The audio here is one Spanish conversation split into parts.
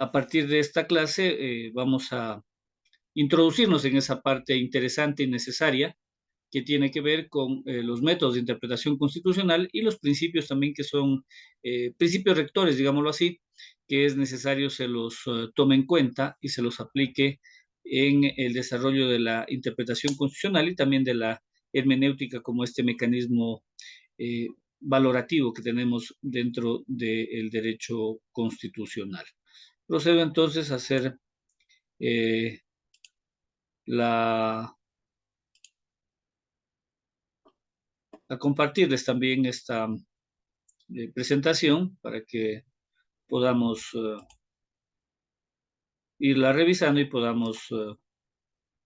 a partir de esta clase vamos a introducirnos en esa parte interesante y necesaria que tiene que ver con los métodos de interpretación constitucional y los principios también que son principios rectores, digámoslo así, que es necesario se los tome en cuenta y se los aplique en el desarrollo de la interpretación constitucional y también de la hermenéutica como este mecanismo eh, valorativo que tenemos dentro del derecho constitucional. Procedo entonces a hacer eh, la a compartirles también esta presentación para que podamos irla revisando y podamos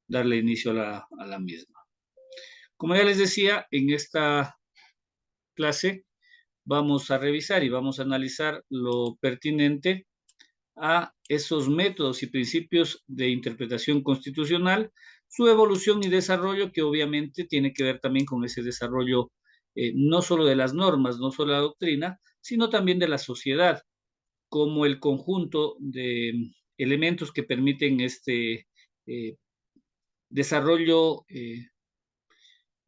darle inicio a la misma. Como ya les decía, en esta clase vamos a revisar y vamos a analizar lo pertinente a esos métodos y principios de interpretación constitucional, su evolución y desarrollo, que obviamente tiene que ver también con ese desarrollo no solo de las normas, no solo de la doctrina, sino también de la sociedad, como el conjunto de elementos que permiten este desarrollo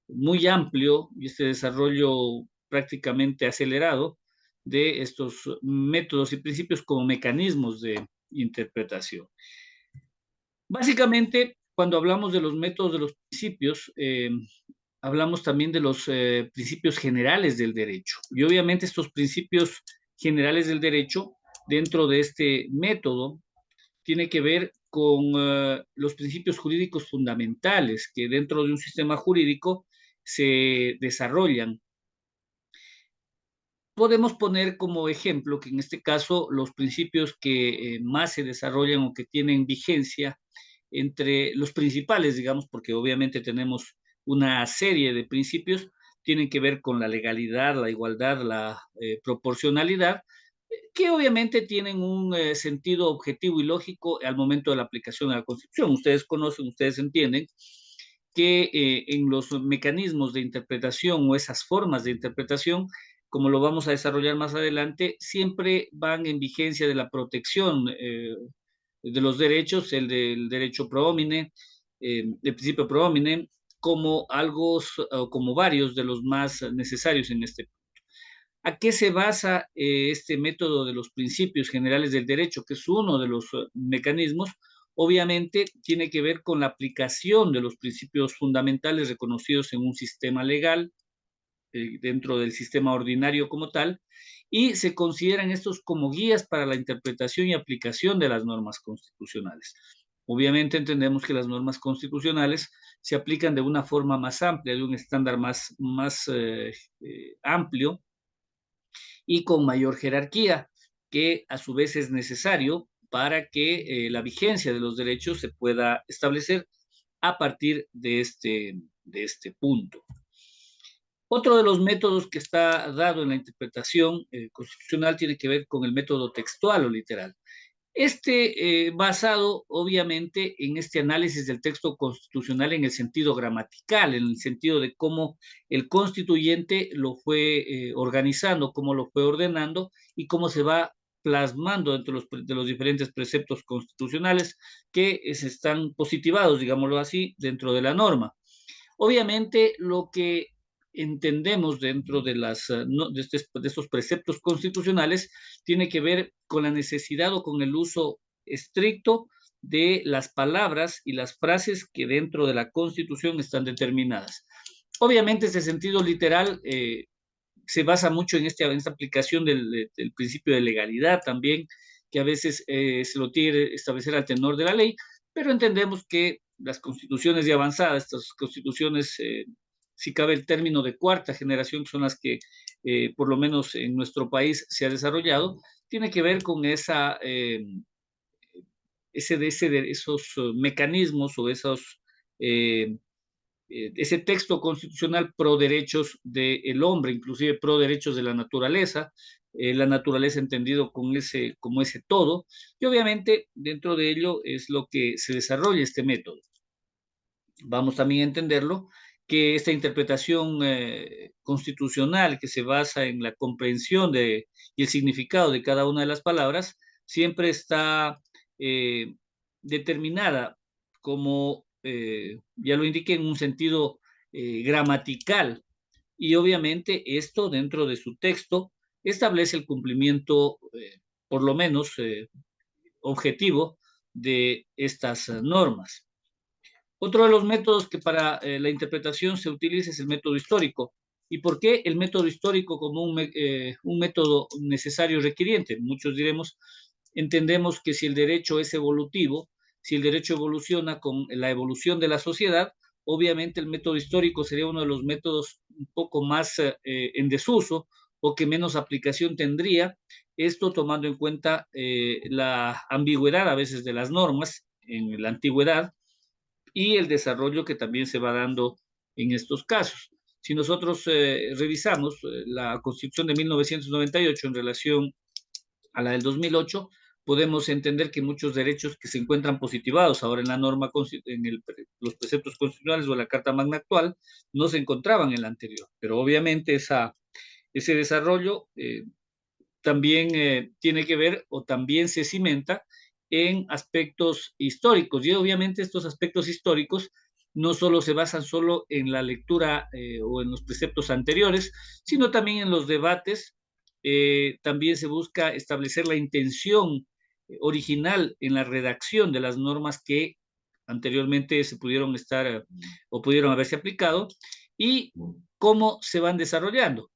muy amplio y este desarrollo prácticamente acelerado de estos métodos y principios como mecanismos de interpretación. Básicamente, cuando hablamos de los métodos de los principios, hablamos también de los principios generales del derecho. Y obviamente estos principios generales del derecho, dentro de este método, tiene que ver con los principios jurídicos fundamentales que dentro de un sistema jurídico se desarrollan. Podemos poner como ejemplo que en este caso los principios que más se desarrollan o que tienen vigencia entre los principales, digamos, porque obviamente tenemos una serie de principios, tienen que ver con la legalidad, la igualdad, la proporcionalidad, que obviamente tienen un sentido objetivo y lógico al momento de la aplicación de la Constitución. Ustedes conocen, ustedes entienden que en los mecanismos de interpretación o esas formas de interpretación, como lo vamos a desarrollar más adelante, siempre van en vigencia de la protección de los derechos, el del derecho pro homine, el principio pro homine, como algo, como varios de los más necesarios en este. ¿A qué se basa este método de los principios generales del derecho, que es uno de los mecanismos? Obviamente tiene que ver con la aplicación de los principios fundamentales reconocidos en un sistema legal, dentro del sistema ordinario como tal, y se consideran estos como guías para la interpretación y aplicación de las normas constitucionales. Obviamente entendemos que las normas constitucionales se aplican de una forma más amplia, de un estándar más amplio, y con mayor jerarquía, que a su vez es necesario para que la vigencia de los derechos se pueda establecer a partir de este punto. Otro de los métodos que está dado en la interpretación constitucional tiene que ver con el método textual o literal. Basado obviamente en este análisis del texto constitucional en el sentido gramatical, en el sentido de cómo el constituyente lo fue organizando, cómo lo fue ordenando y cómo se va plasmando dentro de los diferentes preceptos constitucionales que están positivados, digámoslo así, dentro de la norma. Obviamente, lo que entendemos dentro de, de estos preceptos constitucionales tiene que ver con la necesidad o con el uso estricto de las palabras y las frases que dentro de la Constitución están determinadas. Obviamente, este sentido literal se basa mucho en esta aplicación del principio de legalidad también, que a veces se lo tiene establecer al tenor de la ley, pero entendemos que las constituciones ya avanzadas, estas constituciones, si cabe el término de cuarta generación, que son las que por lo menos en nuestro país se ha desarrollado, tiene que ver con esos mecanismos o eh, ese texto constitucional pro derechos del hombre, inclusive pro derechos de la naturaleza entendido como ese todo, y obviamente dentro de ello es lo que se desarrolla este método. Vamos también a entenderlo que esta interpretación constitucional que se basa en la comprensión y el significado de cada una de las palabras siempre está determinada como, ya lo indiqué, en un sentido gramatical. Y obviamente esto dentro de su texto establece el cumplimiento, por lo menos objetivo, de estas normas. Otro de los métodos que para la interpretación se utiliza es el método histórico. ¿Y por qué el método histórico como un método necesario requiriente? Muchos diremos, entendemos que si el derecho es evolutivo, si el derecho evoluciona con la evolución de la sociedad, obviamente el método histórico sería uno de los métodos un poco más en desuso o que menos aplicación tendría, esto tomando en cuenta la ambigüedad a veces de las normas en la antigüedad, y el desarrollo que también se va dando en estos casos. Si nosotros revisamos la Constitución de 1998 en relación a la del 2008, podemos entender que muchos derechos que se encuentran positivados ahora en la norma, los preceptos constitucionales o la Carta Magna actual, no se encontraban en la anterior. Pero obviamente ese desarrollo también tiene que ver o también se cimenta en aspectos históricos. Y obviamente estos aspectos históricos no solo se basan solo en la lectura o en los preceptos anteriores, sino también en los debates. También se busca establecer la intención original en la redacción de las normas que anteriormente se pudieron estar o pudieron haberse aplicado y cómo se van desarrollando.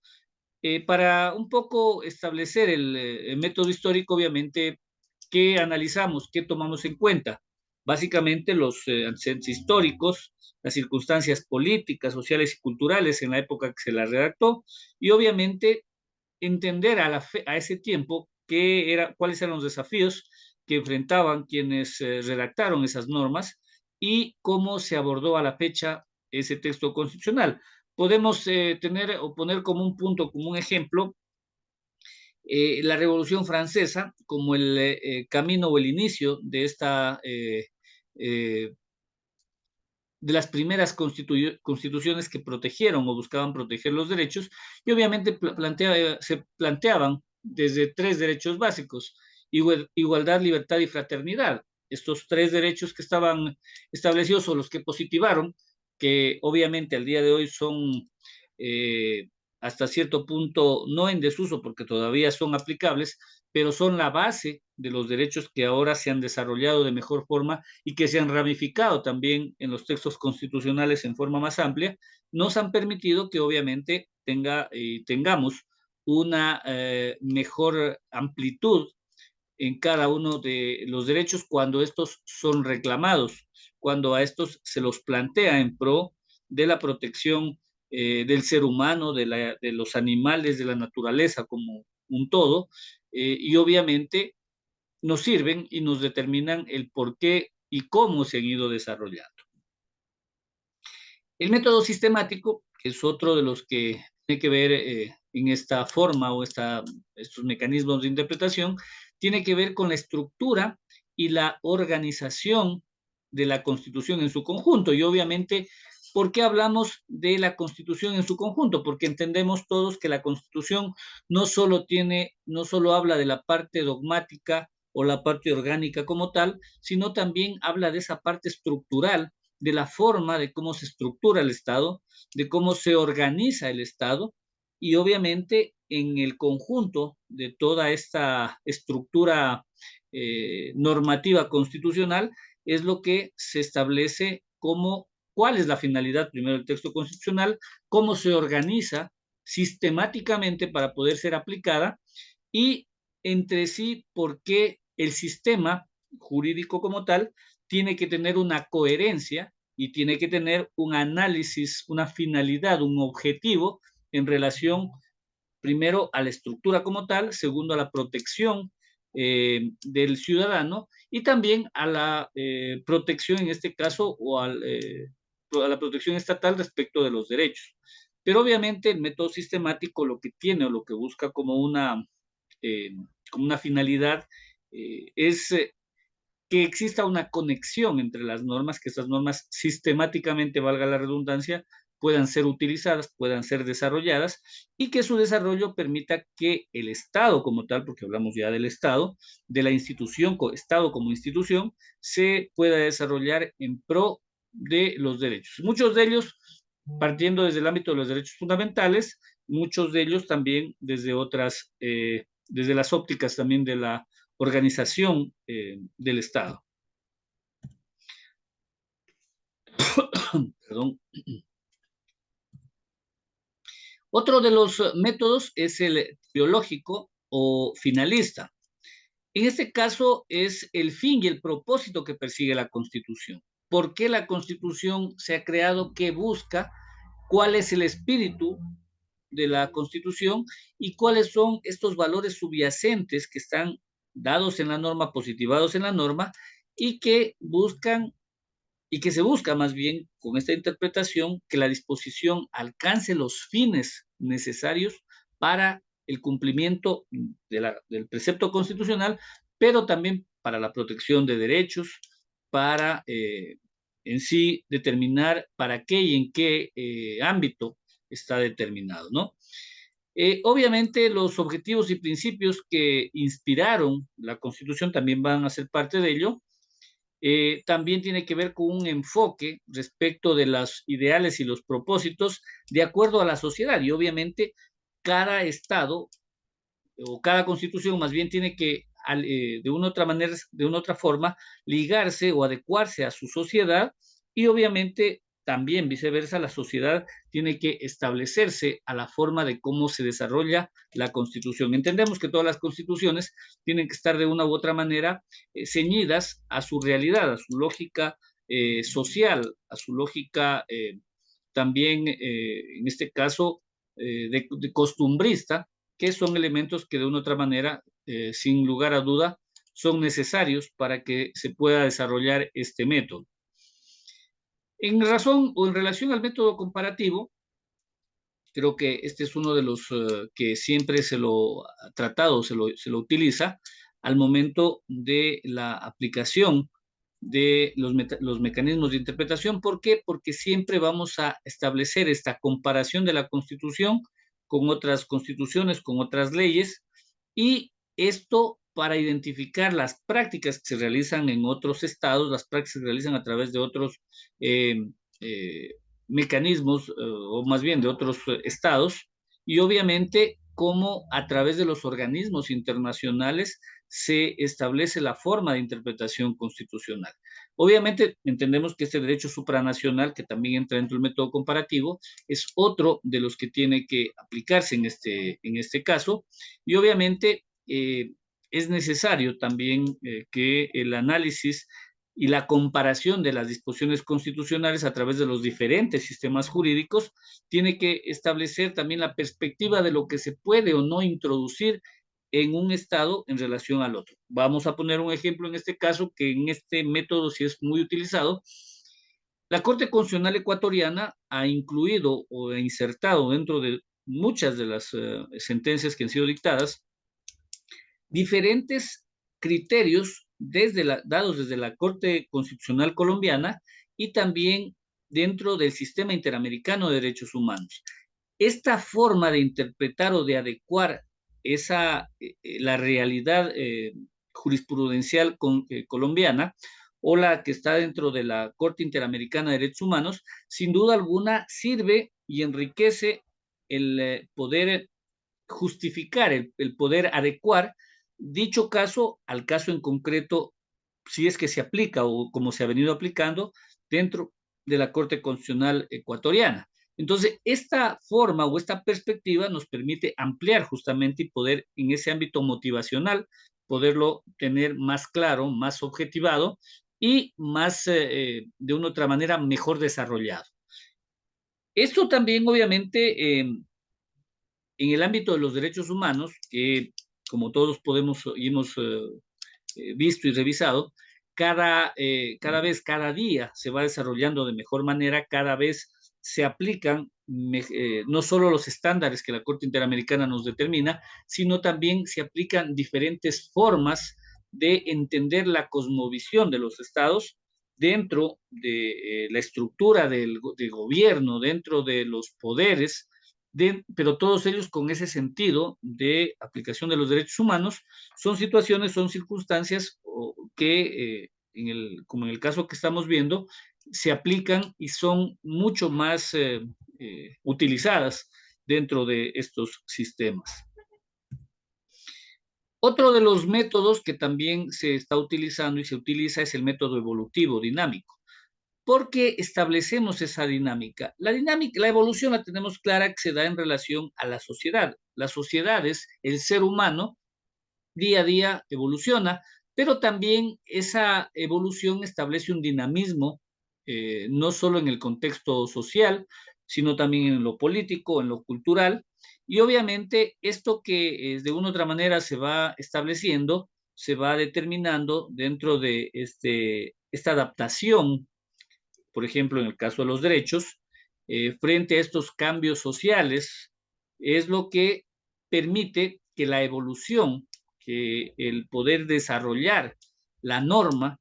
Para un poco establecer el método histórico, obviamente, ¿qué analizamos? ¿Qué tomamos en cuenta? Básicamente los antecedentes históricos, las circunstancias políticas, sociales y culturales en la época que se la redactó, y obviamente entender a ese tiempo cuáles eran los desafíos que enfrentaban quienes redactaron esas normas y cómo se abordó a la fecha ese texto constitucional. Podemos tener o poner como un punto, como un ejemplo, la Revolución Francesa como el camino o el inicio de esta eh, de las primeras constituciones que protegieron o buscaban proteger los derechos, y obviamente se planteaban desde tres derechos básicos: igualdad, libertad y fraternidad. Estos tres derechos que estaban establecidos o los que positivaron, que obviamente al día de hoy son eh, hasta cierto punto no en desuso porque todavía son aplicables, pero son la base de los derechos que ahora se han desarrollado de mejor forma y que se han ramificado también en los textos constitucionales en forma más amplia, nos han permitido que obviamente tengamos una mejor amplitud en cada uno de los derechos cuando estos son reclamados, cuando a estos se los plantea en pro de la protección del ser humano, de los animales, de la naturaleza como un todo, y obviamente nos sirven y nos determinan el por qué y cómo se han ido desarrollando. El método sistemático, que es otro de los que tiene que ver en esta forma o estos mecanismos de interpretación, tiene que ver con la estructura y la organización de la Constitución en su conjunto. Y obviamente, ¿por qué hablamos de la Constitución en su conjunto? Porque entendemos todos que la Constitución no solo habla de la parte dogmática o la parte orgánica como tal, sino también habla de esa parte estructural, de la forma de cómo se estructura el Estado, de cómo se organiza el Estado, y obviamente en el conjunto de toda esta estructura normativa constitucional es lo que se establece como cuál es la finalidad primero del texto constitucional, cómo se organiza sistemáticamente para poder ser aplicada y entre sí por qué el sistema jurídico como tal tiene que tener una coherencia y tiene que tener un análisis, una finalidad, un objetivo en relación, primero, a la estructura como tal, segundo, a la protección del ciudadano y también a la protección, en este caso, a la protección estatal respecto de los derechos. Pero obviamente el método sistemático lo que tiene o lo que busca eh, como una finalidad es que exista una conexión entre las normas, que estas normas sistemáticamente, valga la redundancia, puedan ser utilizadas, puedan ser desarrolladas y que su desarrollo permita que el Estado como tal, porque hablamos ya del Estado, de la institución, Estado como institución, se pueda desarrollar en pro de los derechos. Muchos de ellos partiendo desde el ámbito de los derechos fundamentales, muchos de ellos también desde otras, desde las ópticas también de la organización del Estado. Perdón. Otro de los métodos es el teológico o finalista. En este caso es el fin y el propósito que persigue la Constitución. ¿Por qué la Constitución se ha creado? ¿Qué busca? ¿Cuál es el espíritu de la Constitución y cuáles son estos valores subyacentes que están dados en la norma, positivados en la norma y que buscan y que se busca más bien con esta interpretación que la disposición alcance los fines necesarios para el cumplimiento del precepto constitucional, pero también para la protección de derechos, para en sí determinar para qué y en qué ámbito está determinado, ¿no? Obviamente los objetivos y principios que inspiraron la Constitución también van a ser parte de ello. También tiene que ver con un enfoque respecto de los ideales y los propósitos de acuerdo a la sociedad. Y obviamente cada Estado o cada constitución más bien tiene que de una otra manera, de una otra forma, ligarse o adecuarse a su sociedad y obviamente también viceversa, la sociedad tiene que establecerse a la forma de cómo se desarrolla la constitución. Entendemos que todas las constituciones tienen que estar de una u otra manera ceñidas a su realidad, a su lógica social, a su lógica también, en este caso, de costumbrista, que son elementos que de una u otra manera, sin lugar a duda, son necesarios para que se pueda desarrollar este método. En razón o en relación al método comparativo, creo que este es uno de los que siempre se lo ha tratado, se lo utiliza al momento de la aplicación de los mecanismos de interpretación. ¿Por qué? Porque siempre vamos a establecer esta comparación de la Constitución con otras constituciones, con otras leyes, y esto para identificar las prácticas que se realizan en otros estados, las prácticas que se realizan a través de otros eh, eh, mecanismos, o más bien de otros estados, y obviamente cómo a través de los organismos internacionales se establece la forma de interpretación constitucional. Obviamente entendemos que este derecho supranacional, que también entra dentro del método comparativo, es otro de los que tiene que aplicarse en este caso, y obviamente es necesario también que el análisis y la comparación de las disposiciones constitucionales a través de los diferentes sistemas jurídicos tiene que establecer también la perspectiva de lo que se puede o no introducir en un estado en relación al otro. Vamos a poner un ejemplo en este caso, que en este método sí es muy utilizado. La Corte Constitucional Ecuatoriana ha incluido o insertado dentro de muchas de las sentencias que han sido dictadas diferentes criterios dados desde la Corte Constitucional Colombiana y también dentro del Sistema Interamericano de Derechos Humanos. Esta forma de interpretar o de adecuar la realidad jurisprudencial colombiana o la que está dentro de la Corte Interamericana de Derechos Humanos, sin duda alguna sirve y enriquece el poder justificar, el poder adecuar dicho caso al caso en concreto, si es que se aplica o como se ha venido aplicando dentro de la Corte Constitucional Ecuatoriana. Entonces, esta forma o esta perspectiva nos permite ampliar justamente y poder en ese ámbito motivacional, poderlo tener más claro, más objetivado y más, de una otra manera, mejor desarrollado. Esto también, obviamente, en el ámbito de los derechos humanos, que como todos podemos y hemos visto y revisado, cada vez, cada día se va desarrollando de mejor manera, cada vez se aplican no solo los estándares que la Corte Interamericana nos determina, sino también se aplican diferentes formas de entender la cosmovisión de los estados dentro de la estructura de gobierno, dentro de los poderes, pero todos ellos con ese sentido de aplicación de los derechos humanos, son situaciones, son circunstancias que, como en el caso que estamos viendo, se aplican y son mucho más utilizadas dentro de estos sistemas. Otro de los métodos que también se está utilizando y se utiliza es el método evolutivo dinámico. ¿Por qué establecemos esa dinámica? La evolución la tenemos clara que se da en relación a la sociedad. Las sociedades, el ser humano, día a día evoluciona, pero también esa evolución establece un dinamismo, no solo en el contexto social, sino también en lo político, en lo cultural, y obviamente esto que de una u otra manera se va estableciendo, se va determinando dentro de esta adaptación, por ejemplo, en el caso de los derechos, frente a estos cambios sociales, es lo que permite que la evolución, que el poder desarrollar la norma,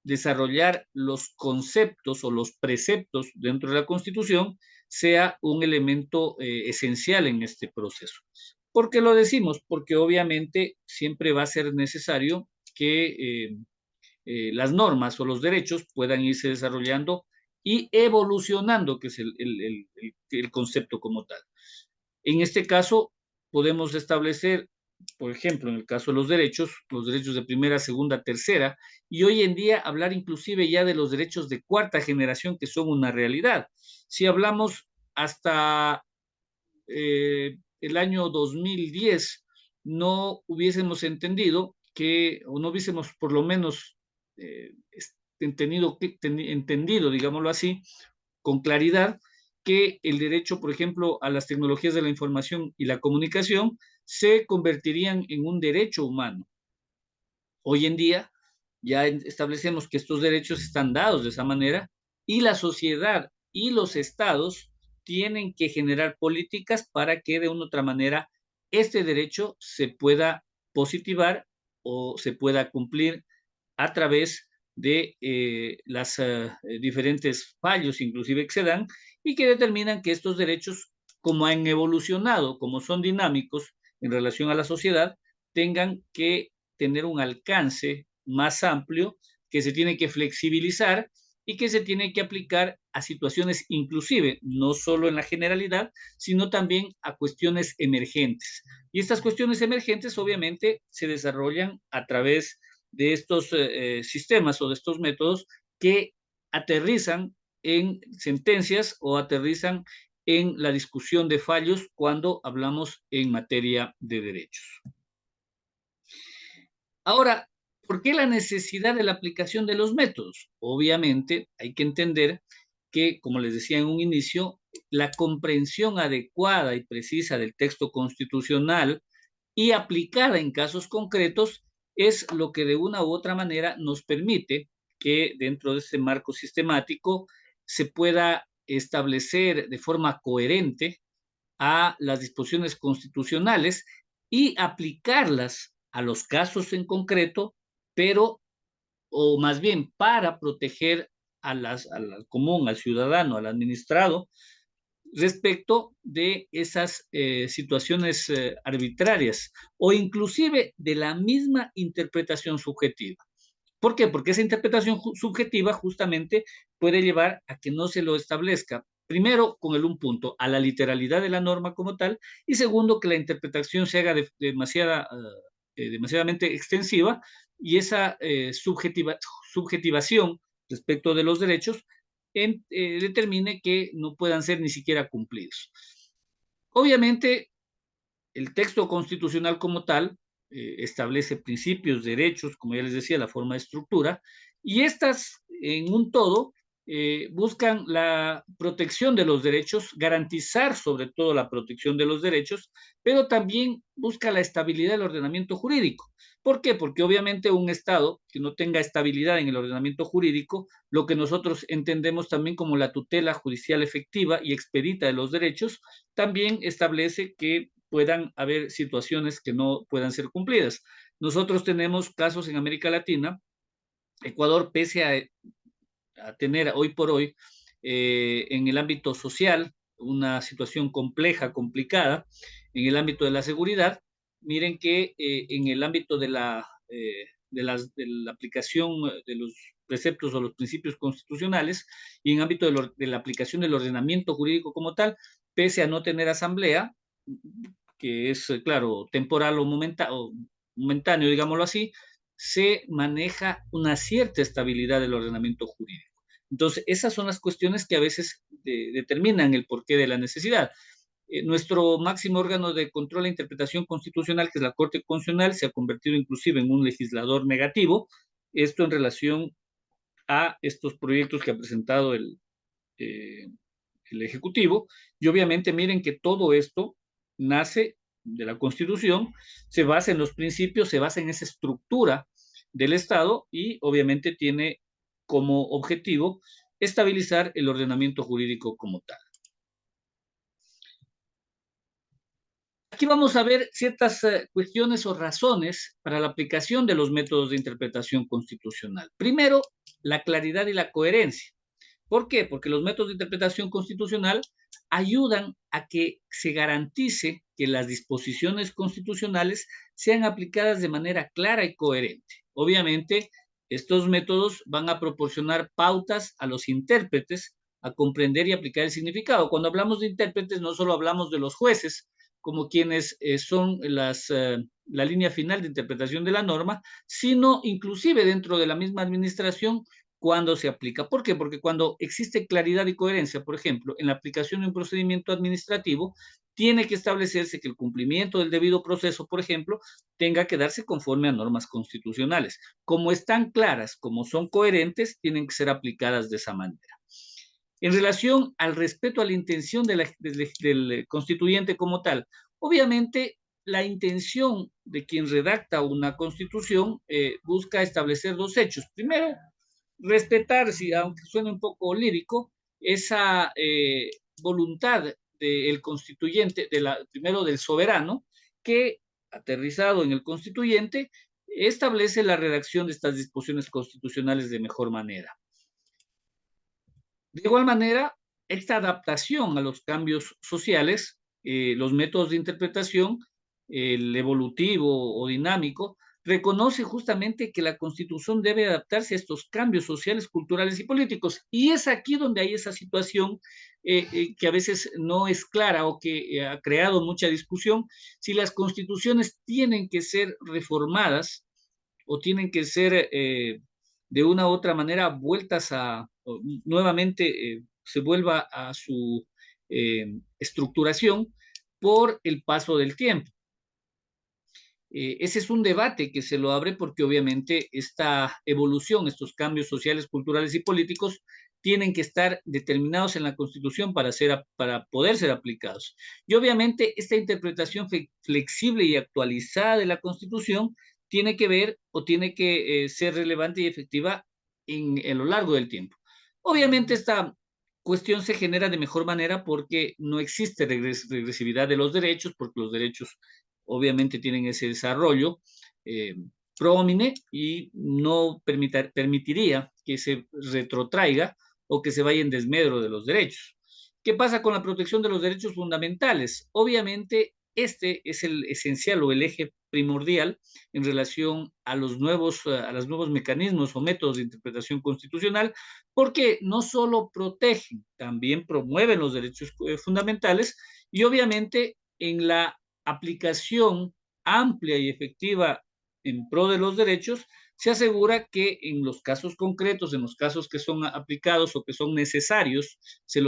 desarrollar los conceptos o los preceptos dentro de la Constitución, sea un elemento esencial en este proceso. ¿Por qué lo decimos? Porque obviamente siempre va a ser necesario que las normas o los derechos puedan irse desarrollando y evolucionando, que es el concepto como tal. En este caso, podemos establecer, por ejemplo, en el caso de los derechos de primera, segunda, tercera, y hoy en día hablar inclusive ya de los derechos de cuarta generación, que son una realidad. Si hablamos hasta el año 2010, no hubiésemos entendido que, o no hubiésemos por lo menos entendido, digámoslo así, con claridad, que el derecho, por ejemplo, a las tecnologías de la información y la comunicación se convertirían en un derecho humano. Hoy en día ya establecemos que estos derechos están dados de esa manera y la sociedad y los estados tienen que generar políticas para que de una u otra manera este derecho se pueda positivar o se pueda cumplir a través de las diferentes fallos, inclusive que se dan, y que determinan que estos derechos, como han evolucionado, como son dinámicos en relación a la sociedad, tengan que tener un alcance más amplio, que se tiene que flexibilizar y que se tiene que aplicar a situaciones inclusive, no solo en la generalidad, sino también a cuestiones emergentes. Y estas cuestiones emergentes obviamente se desarrollan a través de estos sistemas o de estos métodos que aterrizan en sentencias o aterrizan en la discusión de fallos cuando hablamos en materia de derechos. Ahora, ¿por qué la necesidad de la aplicación de los métodos? Obviamente hay que entender que, como les decía en un inicio, la comprensión adecuada y precisa del texto constitucional y aplicada en casos concretos es lo que de una u otra manera nos permite que dentro de este marco sistemático se pueda establecer de forma coherente a las disposiciones constitucionales y aplicarlas a los casos en concreto, pero, o más bien, para proteger al común, al ciudadano, al administrado, respecto de esas situaciones arbitrarias o inclusive de la misma interpretación subjetiva. ¿Por qué? Porque esa interpretación subjetiva justamente puede llevar a que no se lo establezca. Primero, con un punto, a la literalidad de la norma como tal, y segundo, que la interpretación se haga demasiadamente extensiva y esa subjetivación respecto de los derechos determine que no puedan ser ni siquiera cumplidos. Obviamente, el texto constitucional como tal establece principios, derechos, como ya les decía, la forma de estructura, y estas en un todo buscan la protección de los derechos, garantizar sobre todo la protección de los derechos, pero también busca la estabilidad del ordenamiento jurídico. ¿Por qué? Porque obviamente un Estado que no tenga estabilidad en el ordenamiento jurídico, lo que nosotros entendemos también como la tutela judicial efectiva y expedita de los derechos, también establece que puedan haber situaciones que no puedan ser cumplidas. Nosotros tenemos casos en América Latina. Ecuador, pese a a tener hoy por hoy en el ámbito social, una situación compleja, complicada, en el ámbito de la seguridad. Miren que en el ámbito de la aplicación de los preceptos o los principios constitucionales y en ámbito de la aplicación del ordenamiento jurídico como tal, pese a no tener asamblea, que es, claro, temporal o momentáneo, digámoslo así, se maneja una cierta estabilidad del ordenamiento jurídico. Entonces, esas son las cuestiones que a veces determinan el porqué de la necesidad. Nuestro máximo órgano de control e interpretación constitucional, que es la Corte Constitucional, se ha convertido inclusive en un legislador negativo, esto en relación a estos proyectos que ha presentado eh, el Ejecutivo, y obviamente miren que todo esto nace de la Constitución, se basa en los principios, se basa en esa estructura del Estado y obviamente tiene como objetivo estabilizar el ordenamiento jurídico como tal. Aquí vamos a ver ciertas cuestiones o razones para la aplicación de los métodos de interpretación constitucional. Primero, la claridad y la coherencia. ¿Por qué? Porque los métodos de interpretación constitucional ayudan a que se garantice que las disposiciones constitucionales sean aplicadas de manera clara y coherente. Obviamente, estos métodos van a proporcionar pautas a los intérpretes a comprender y aplicar el significado. Cuando hablamos de intérpretes, no solo hablamos de los jueces, como quienes son la línea final de interpretación de la norma, sino inclusive dentro de la misma administración cuando se aplica. ¿Por qué? Porque cuando existe claridad y coherencia, por ejemplo, en la aplicación de un procedimiento administrativo, tiene que establecerse que el cumplimiento del debido proceso, por ejemplo, tenga que darse conforme a normas constitucionales. Como están claras, como son coherentes, tienen que ser aplicadas de esa manera. En relación al respeto a la intención del constituyente como tal, obviamente la intención de quien redacta una constitución busca establecer dos hechos. Primero, respetar, si, aunque suene un poco lírico, esa voluntad del constituyente, primero del soberano, que aterrizado en el constituyente, establece la redacción de estas disposiciones constitucionales de mejor manera. De igual manera, esta adaptación a los cambios sociales, los métodos de interpretación, el evolutivo o dinámico, reconoce justamente que la Constitución debe adaptarse a estos cambios sociales, culturales y políticos. Y es aquí donde hay esa situación que a veces no es clara o que ha creado mucha discusión, si las constituciones tienen que ser reformadas o tienen que ser de una u otra manera vueltas a, nuevamente se vuelva a su estructuración por el paso del tiempo. Ese es un debate que se lo abre porque obviamente esta evolución, estos cambios sociales, culturales y políticos tienen que estar determinados en la Constitución para poder ser aplicados. Y obviamente esta interpretación flexible y actualizada de la Constitución tiene que ver o tiene que ser relevante y efectiva en lo largo del tiempo. Obviamente esta cuestión se genera de mejor manera porque no existe regresividad de los derechos, porque los derechos obviamente tienen ese desarrollo eh, prómine y no permitiría que se retrotraiga o que se vaya en desmedro de los derechos. ¿Qué pasa con la protección de los derechos fundamentales? Obviamente, este es el esencial o el eje primordial en relación a los nuevos mecanismos o métodos de interpretación constitucional, porque no solo protegen, también promueven los derechos fundamentales y obviamente en la aplicación amplia y efectiva en pro de los derechos, se asegura que en los casos concretos, en los casos que son aplicados o que son necesarios, se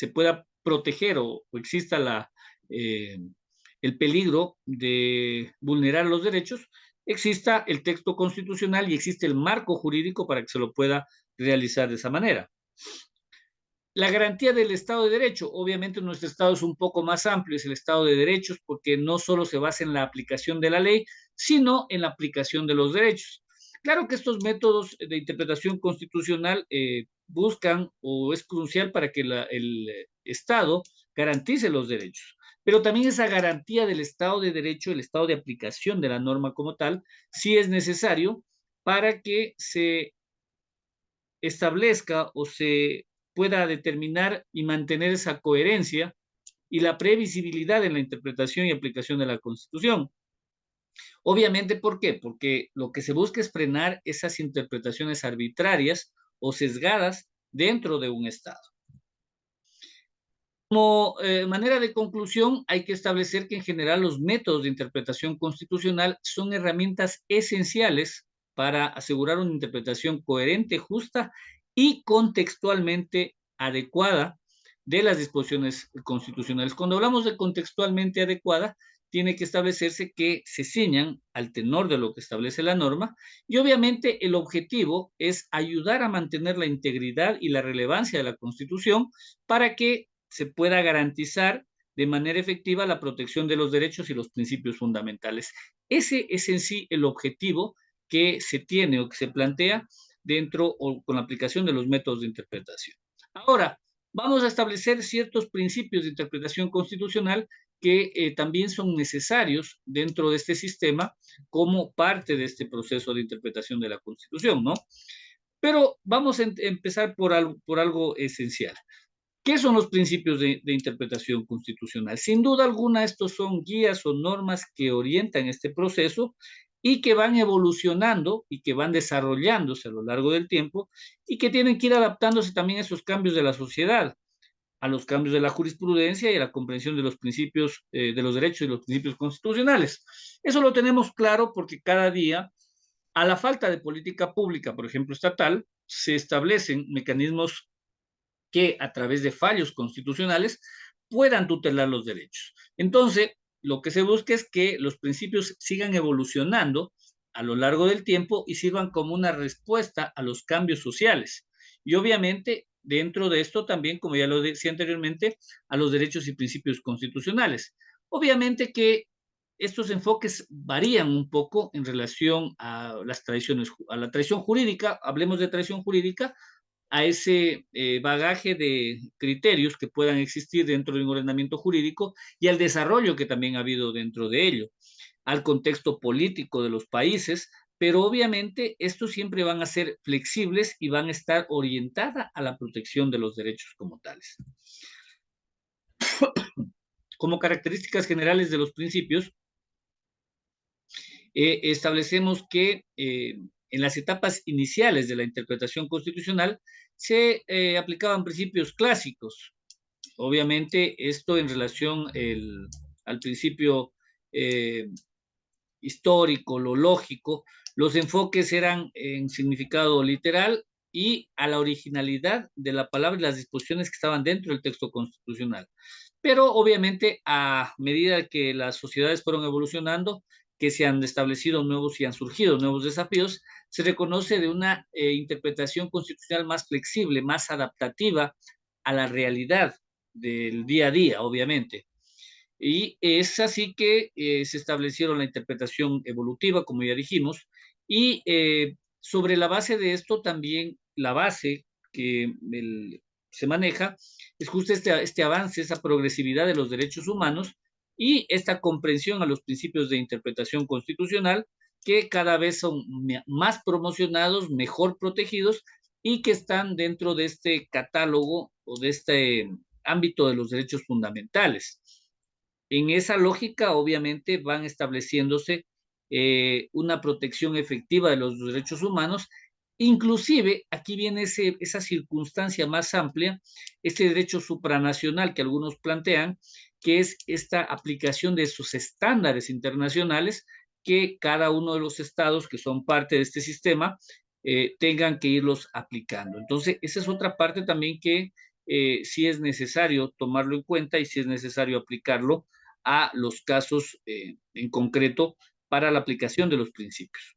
pueda proteger o exista el peligro de vulnerar los derechos, exista el texto constitucional y existe el marco jurídico para que se lo pueda realizar de esa manera. La garantía del Estado de Derecho. Obviamente nuestro Estado es un poco más amplio, es el Estado de Derechos, porque no solo se basa en la aplicación de la ley, sino en la aplicación de los derechos. Claro que estos métodos de interpretación constitucional buscan o es crucial para que el Estado garantice los derechos, pero también esa garantía del Estado de Derecho, el Estado de aplicación de la norma como tal, sí es necesario para que se establezca o se pueda determinar y mantener esa coherencia y la previsibilidad en la interpretación y aplicación de la Constitución. Obviamente, ¿por qué? Porque lo que se busca es frenar esas interpretaciones arbitrarias o sesgadas dentro de un Estado. Como manera de conclusión, hay que establecer que en general los métodos de interpretación constitucional son herramientas esenciales para asegurar una interpretación coherente, justa y contextualmente adecuada de las disposiciones constitucionales. Cuando hablamos de contextualmente adecuada, tiene que establecerse que se ciñan al tenor de lo que establece la norma y obviamente el objetivo es ayudar a mantener la integridad y la relevancia de la Constitución para que se pueda garantizar de manera efectiva la protección de los derechos y los principios fundamentales. Ese es en sí el objetivo que se tiene o que se plantea dentro o con la aplicación de los métodos de interpretación. Ahora, vamos a establecer ciertos principios de interpretación constitucional que también son necesarios dentro de este sistema como parte de este proceso de interpretación de la Constitución, ¿no? Pero vamos a empezar por algo esencial. ¿Qué son los principios de interpretación constitucional? Sin duda alguna, estos son guías o normas que orientan este proceso y que van evolucionando y que van desarrollándose a lo largo del tiempo y que tienen que ir adaptándose también a esos cambios de la sociedad, a los cambios de la jurisprudencia y a la comprensión de los principios, de los derechos y los principios constitucionales. Eso lo tenemos claro porque cada día, a la falta de política pública, por ejemplo, estatal, se establecen mecanismos que a través de fallos constitucionales puedan tutelar los derechos. Entonces, lo que se busca es que los principios sigan evolucionando a lo largo del tiempo y sirvan como una respuesta a los cambios sociales. Y obviamente, dentro de esto también, como ya lo decía anteriormente, a los derechos y principios constitucionales. Obviamente que estos enfoques varían un poco en relación a las tradiciones, a la tradición jurídica. Hablemos de tradición jurídica, a ese bagaje de criterios que puedan existir dentro de un ordenamiento jurídico y al desarrollo que también ha habido dentro de ello, al contexto político de los países, pero obviamente estos siempre van a ser flexibles y van a estar orientadas a la protección de los derechos como tales. Como características generales de los principios, establecemos que en las etapas iniciales de la interpretación constitucional se aplicaban principios clásicos. Obviamente, esto en relación al principio eh, histórico, lo lógico, los enfoques eran en significado literal y a la originalidad de la palabra y las disposiciones que estaban dentro del texto constitucional. Pero obviamente a medida que las sociedades fueron evolucionando, que se han establecido nuevos y han surgido nuevos desafíos, se reconoce de una interpretación constitucional más flexible, más adaptativa a la realidad del día a día, obviamente. Y es así que se establecieron la interpretación evolutiva, como ya dijimos, y sobre la base de esto también la base que se maneja es justo este avance, esa progresividad de los derechos humanos y esta comprensión a los principios de interpretación constitucional que cada vez son más promocionados, mejor protegidos y que están dentro de este catálogo o de este ámbito de los derechos fundamentales. En esa lógica, obviamente, van estableciéndose una protección efectiva de los derechos humanos. Inclusive, aquí viene esa circunstancia más amplia, este derecho supranacional que algunos plantean, que es esta aplicación de esos estándares internacionales que cada uno de los estados que son parte de este sistema tengan que irlos aplicando. Entonces, esa es otra parte también que sí es necesario tomarlo en cuenta y sí es necesario aplicarlo a los casos en concreto para la aplicación de los principios.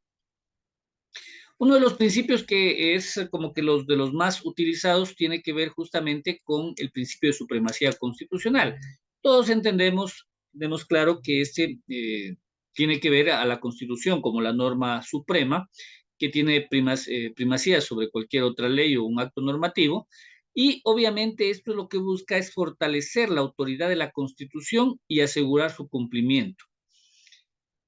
Uno de los principios que es como que los de los más utilizados tiene que ver justamente con el principio de supremacía constitucional. Todos entendemos, tenemos claro que este tiene que ver a la Constitución como la norma suprema que tiene primacía sobre cualquier otra ley o un acto normativo. Y obviamente esto lo que busca es fortalecer la autoridad de la Constitución y asegurar su cumplimiento.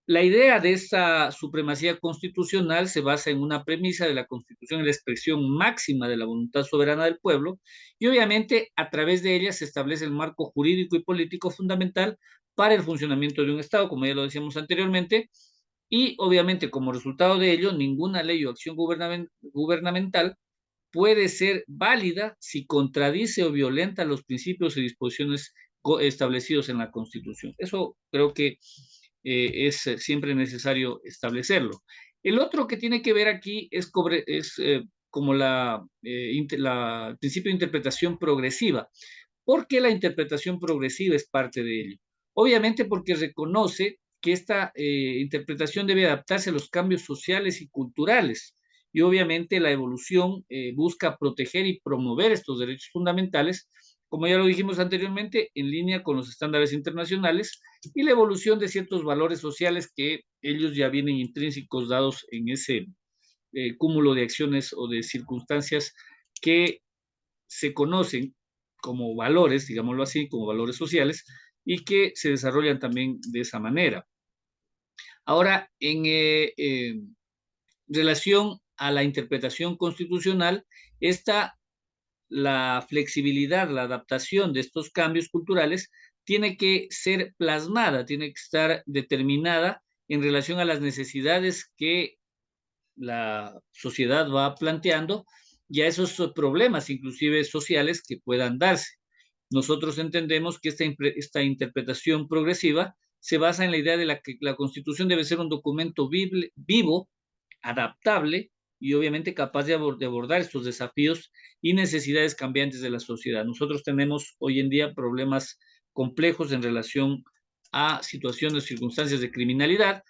La idea de esta supremacía constitucional se basa en una premisa de la Constitución, en la expresión máxima de la voluntad soberana del pueblo, y obviamente a través de ella se establece el marco jurídico y político fundamental para el funcionamiento de un Estado, como ya lo decíamos anteriormente, y obviamente como resultado de ello, ninguna ley o acción gubernamental puede ser válida si contradice o violenta los principios y disposiciones establecidos en la Constitución. Eso creo que es siempre necesario establecerlo. El otro que tiene que ver aquí es como el principio de interpretación progresiva. ¿Por qué la interpretación progresiva es parte de ello? Obviamente porque reconoce que esta interpretación debe adaptarse a los cambios sociales y culturales. Y obviamente la evolución busca proteger y promover estos derechos fundamentales, como ya lo dijimos anteriormente, en línea con los estándares internacionales y la evolución de ciertos valores sociales que ellos ya vienen intrínsecos dados en ese cúmulo de acciones o de circunstancias que se conocen como valores, digámoslo así, como valores sociales, y que se desarrollan también de esa manera. Ahora, en relación a la interpretación constitucional, esta, la flexibilidad, la adaptación de estos cambios culturales tiene que ser plasmada, tiene que estar determinada en relación a las necesidades que la sociedad va planteando y a esos problemas, inclusive sociales, que puedan darse. Nosotros entendemos que esta interpretación progresiva se basa en la idea de que la Constitución debe ser un documento vivo, adaptable y obviamente capaz de abordar estos desafíos y necesidades cambiantes de la sociedad. Nosotros tenemos hoy en día problemas complejos en relación a situaciones, circunstancias de criminalidad,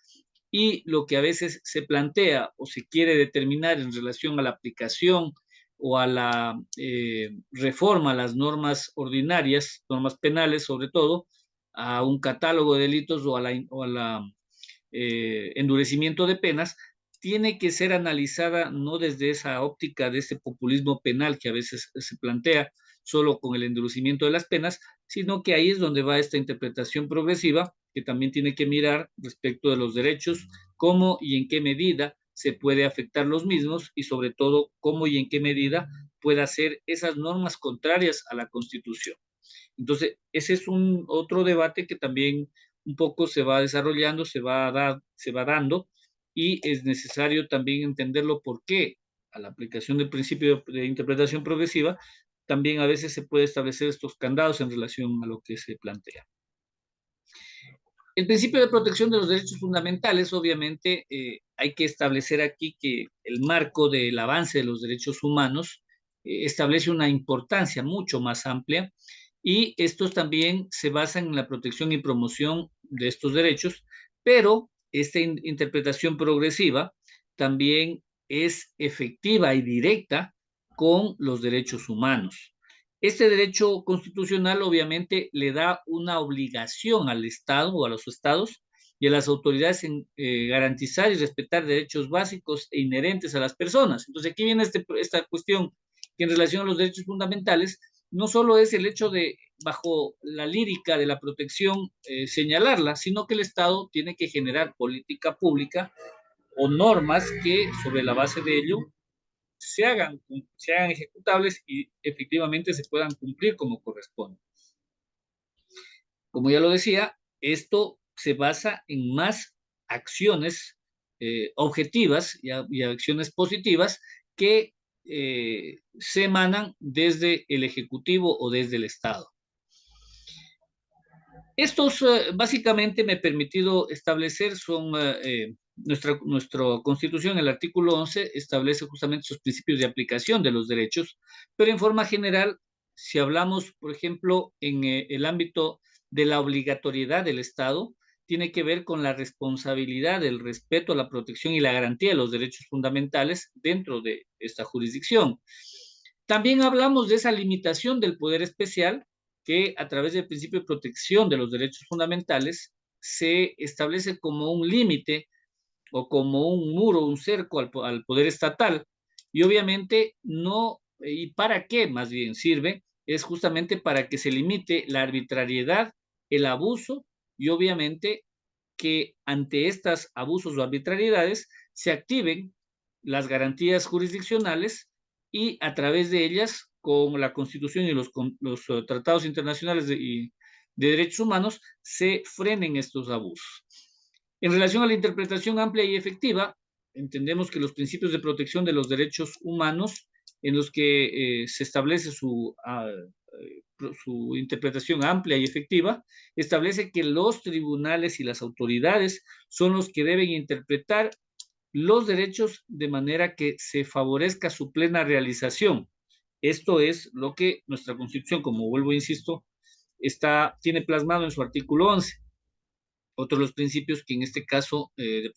y lo que a veces se plantea o se quiere determinar en relación a la aplicación o a la reforma a las normas ordinarias, normas penales sobre todo, a un catálogo de delitos o a la endurecimiento de penas, tiene que ser analizada no desde esa óptica de ese populismo penal que a veces se plantea solo con el endurecimiento de las penas, sino que ahí es donde va esta interpretación progresiva, que también tiene que mirar respecto de los derechos, cómo y en qué medida se puede afectar los mismos y sobre todo cómo y en qué medida puede hacer esas normas contrarias a la Constitución. Entonces, ese es un otro debate que también un poco se va desarrollando, se va dando, y es necesario también entenderlo por qué a la aplicación del principio de interpretación progresiva también a veces se puede establecer estos candados en relación a lo que se plantea. El principio de protección de los derechos fundamentales, obviamente, hay que establecer aquí que el marco del avance de los derechos humanos establece una importancia mucho más amplia y estos también se basan en la protección y promoción de estos derechos, pero esta interpretación progresiva también es efectiva y directa con los derechos humanos. Este derecho constitucional obviamente le da una obligación al Estado o a los estados y a las autoridades en garantizar y respetar derechos básicos e inherentes a las personas. Entonces aquí viene esta cuestión que en relación a los derechos fundamentales no solo es el hecho de, bajo la lírica de la protección, señalarla, sino que el Estado tiene que generar política pública o normas que sobre la base de ello se hagan ejecutables y efectivamente se puedan cumplir como corresponde. Como ya lo decía, esto se basa en más acciones objetivas y acciones positivas que se emanan desde el Ejecutivo o desde el Estado. Estos básicamente me he permitido establecer son nuestra Constitución, el artículo 11, establece justamente esos principios de aplicación de los derechos, pero en forma general, si hablamos, por ejemplo, en el ámbito de la obligatoriedad del Estado, tiene que ver con la responsabilidad del respeto a la protección y la garantía de los derechos fundamentales dentro de esta jurisdicción. También hablamos de esa limitación del poder especial que a través del principio de protección de los derechos fundamentales se establece como un límite o como un muro, un cerco al poder estatal. Y obviamente no, ¿y para qué más bien sirve? Es justamente para que se limite la arbitrariedad, el abuso y obviamente que ante estos abusos o arbitrariedades se activen las garantías jurisdiccionales y a través de ellas, con la Constitución y los tratados internacionales de derechos humanos, se frenen estos abusos. En relación a la interpretación amplia y efectiva, entendemos que los principios de protección de los derechos humanos, en los que se establece su interpretación amplia y efectiva, establece que los tribunales y las autoridades son los que deben interpretar los derechos de manera que se favorezca su plena realización. Esto es lo que nuestra Constitución, como vuelvo e insisto, tiene plasmado en su artículo 11. Otro de los principios que en este caso, el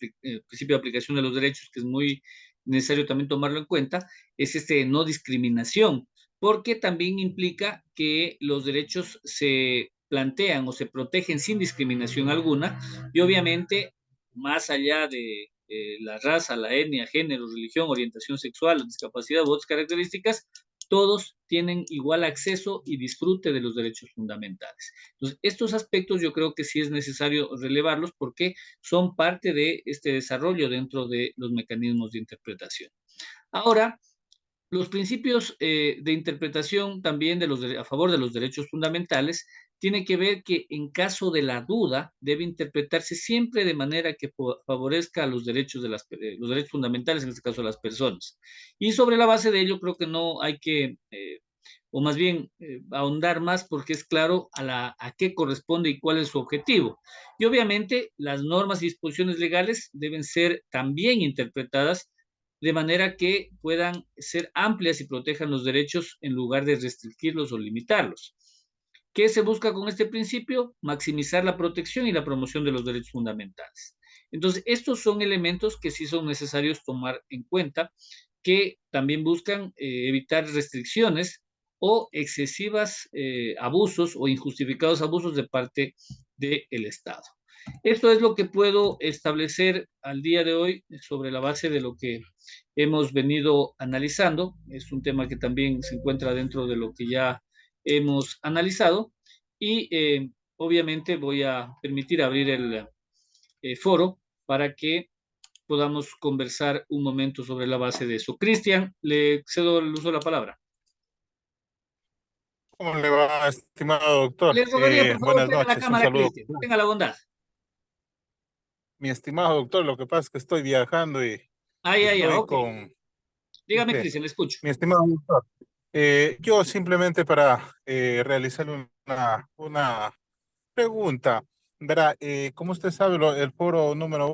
principio de aplicación de los derechos, que es muy necesario también tomarlo en cuenta, es de no discriminación, porque también implica que los derechos se plantean o se protegen sin discriminación alguna, y obviamente, más allá de la raza, la etnia, género, religión, orientación sexual, discapacidad u otras características, todos tienen igual acceso y disfrute de los derechos fundamentales. Entonces, estos aspectos yo creo que sí es necesario relevarlos porque son parte de este desarrollo dentro de los mecanismos de interpretación. Ahora, los principios de interpretación también a favor de los derechos fundamentales tienen que ver que en caso de la duda debe interpretarse siempre de manera que favorezca a los derechos, los derechos fundamentales, en este caso de las personas. Y sobre la base de ello creo que no hay que, o más bien ahondar más porque es claro a qué corresponde y cuál es su objetivo. Y obviamente las normas y disposiciones legales deben ser también interpretadas de manera que puedan ser amplias y protejan los derechos en lugar de restringirlos o limitarlos. ¿Qué se busca con este principio? Maximizar la protección y la promoción de los derechos fundamentales. Entonces, estos son elementos que sí son necesarios tomar en cuenta, que también buscan evitar restricciones o excesivos abusos o injustificados abusos de parte del Estado. Esto es lo que puedo establecer al día de hoy sobre la base de lo que hemos venido analizando. Es un tema que también se encuentra dentro de lo que ya hemos analizado y obviamente voy a permitir abrir el foro para que podamos conversar un momento sobre la base de eso. Cristian, le cedo el uso de la palabra. ¿Cómo le va, estimado doctor? Le rogaría, por favor, Buenas prenda la noches, un cámara, saludo. Cristian. Tenga la bondad. Mi estimado doctor, lo que pasa es que estoy viajando y estoy Ok. con... Dígame, Este, Cristian, le escucho. mi estimado doctor, yo simplemente para realizarle una pregunta, verá, como usted sabe, el foro número